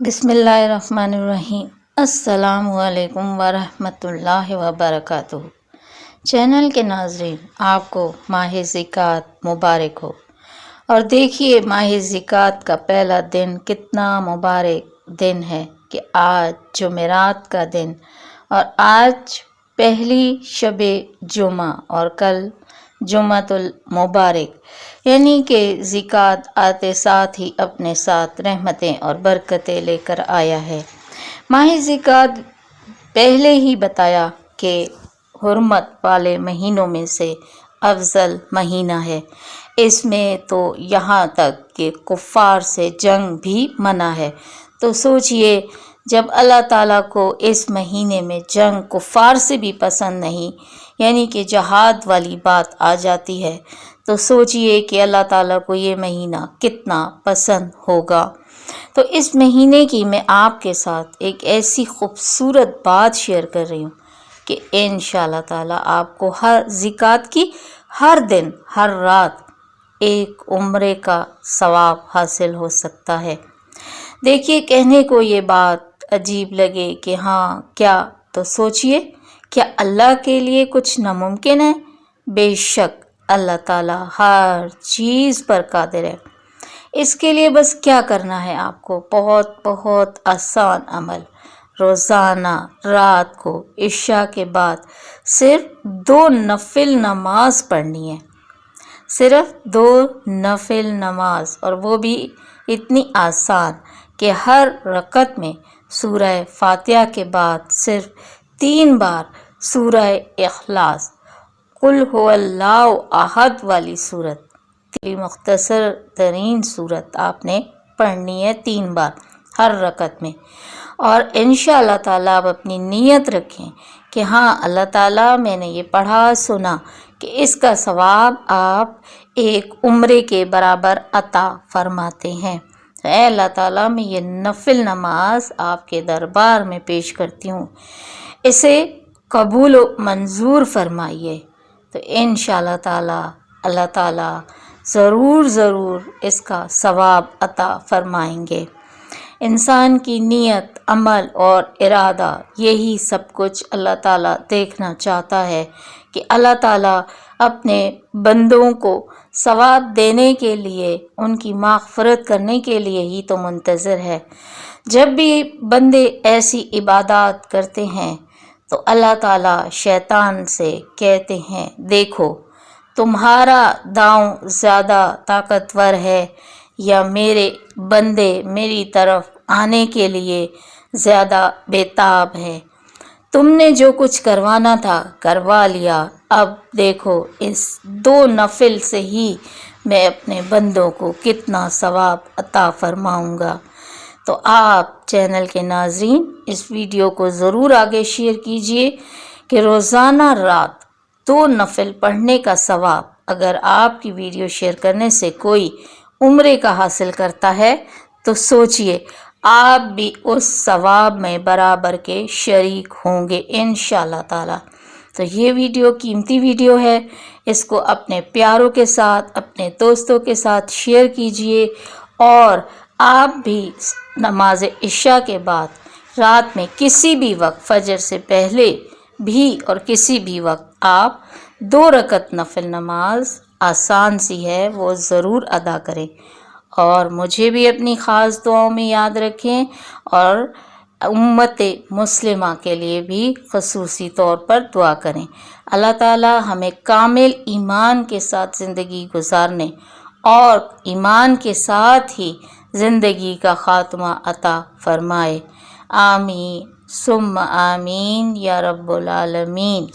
بسم اللہ الرحمن الرحیم۔ السلام علیکم ورحمۃ اللہ وبرکاتہ۔ چینل کے ناظرین، آپ کو ماہ زکوٰۃ مبارک ہو۔ اور دیکھیے ماہ زکوٰۃ کا پہلا دن کتنا مبارک دن ہے کہ آج جمعرات کا دن، اور آج پہلی شب جمعہ اور کل جمعۃ المبارک، یعنی کہ زکوٰۃ آتے ساتھ ہی اپنے ساتھ رحمتیں اور برکتیں لے کر آیا ہے۔ ماہ زکوٰۃ پہلے ہی بتایا کہ حرمت والے مہینوں میں سے افضل مہینہ ہے۔ اس میں تو یہاں تک کہ کفار سے جنگ بھی منع ہے۔ تو سوچئے جب اللہ تعالیٰ کو اس مہینے میں جنگ کفار سے بھی پسند نہیں، یعنی کہ جہاد والی بات آ جاتی ہے، تو سوچئے کہ اللہ تعالیٰ کو یہ مہینہ کتنا پسند ہوگا۔ تو اس مہینے کی میں آپ کے ساتھ ایک ایسی خوبصورت بات شیئر کر رہی ہوں کہ انشاءاللہ تعالیٰ آپ کو ہر زکوٰۃ کی ہر دن ہر رات ایک عمرے کا ثواب حاصل ہو سکتا ہے۔ دیکھیے کہنے کو یہ بات عجیب لگے کہ ہاں کیا، تو سوچئے کیا اللہ کے لیے کچھ ناممکن ہے؟ بے شک اللہ تعالیٰ ہر چیز پر قادر ہے۔ اس کے لیے بس کیا کرنا ہے آپ کو؟ بہت آسان عمل۔ روزانہ رات کو عشاء کے بعد صرف 2 نفل نماز پڑھنی ہے، صرف 2 نفل نماز، اور وہ بھی اتنی آسان کہ ہر رکعت میں سورہ فاتحہ کے بعد صرف 3 بار سورہ اخلاص، قل هو اللہ احد والی صورت، مختصر ترین صورت آپ نے پڑھنی ہے 3 بار ہر رکعت میں۔ اور انشاءاللہ تعالیٰ آپ اپنی نیت رکھیں کہ ہاں اللہ تعالیٰ میں نے یہ پڑھا سنا کہ اس کا ثواب آپ ایک عمرے کے برابر عطا فرماتے ہیں۔ اے اللہ تعالیٰ میں یہ نفل نماز آپ کے دربار میں پیش کرتی ہوں، اسے قبول و منظور فرمائیے۔ تو انشاءاللہ تعالیٰ اللہ تعالیٰ ضرور اس کا ثواب عطا فرمائیں گے۔ انسان کی نیت، عمل اور ارادہ، یہی سب کچھ اللہ تعالیٰ دیکھنا چاہتا ہے کہ اللہ تعالیٰ اپنے بندوں کو ثواب دینے کے لیے، ان کی مغفرت کرنے کے لیے ہی تو منتظر ہے۔ جب بھی بندے ایسی عبادات کرتے ہیں تو اللہ تعالیٰ شیطان سے کہتے ہیں، دیکھو تمہارا داؤں زیادہ طاقتور ہے یا میرے بندے میری طرف آنے کے لیے زیادہ بیتاب ہے؟ تم نے جو کچھ کروانا تھا کروا لیا، اب دیکھو اس 2 نفل سے ہی میں اپنے بندوں کو کتنا ثواب عطا فرماؤں گا۔ تو آپ چینل کے ناظرین اس ویڈیو کو ضرور آگے شیئر کیجئے کہ روزانہ رات 2 نفل پڑھنے کا ثواب اگر آپ کی ویڈیو شیئر کرنے سے کوئی عمرے کا حاصل کرتا ہے تو سوچئے آپ بھی اس ثواب میں برابر کے شریک ہوں گے انشاءاللہ تعالیٰ۔ تو یہ ویڈیو قیمتی ویڈیو ہے، اس کو اپنے پیاروں کے ساتھ، اپنے دوستوں کے ساتھ شیئر کیجئے، اور آپ بھی نماز عشاء کے بعد رات میں کسی بھی وقت، فجر سے پہلے بھی اور کسی بھی وقت، آپ 2 رکعت نفل نماز آسان سی ہے وہ ضرور ادا کریں، اور مجھے بھی اپنی خاص دعاؤں میں یاد رکھیں، اور امت مسلمہ کے لیے بھی خصوصی طور پر دعا کریں۔ اللہ تعالیٰ ہمیں کامل ایمان کے ساتھ زندگی گزارنے اور ایمان کے ساتھ ہی زندگی کا خاتمہ عطا فرمائے۔ آمین ثم آمین یا رب العالمین۔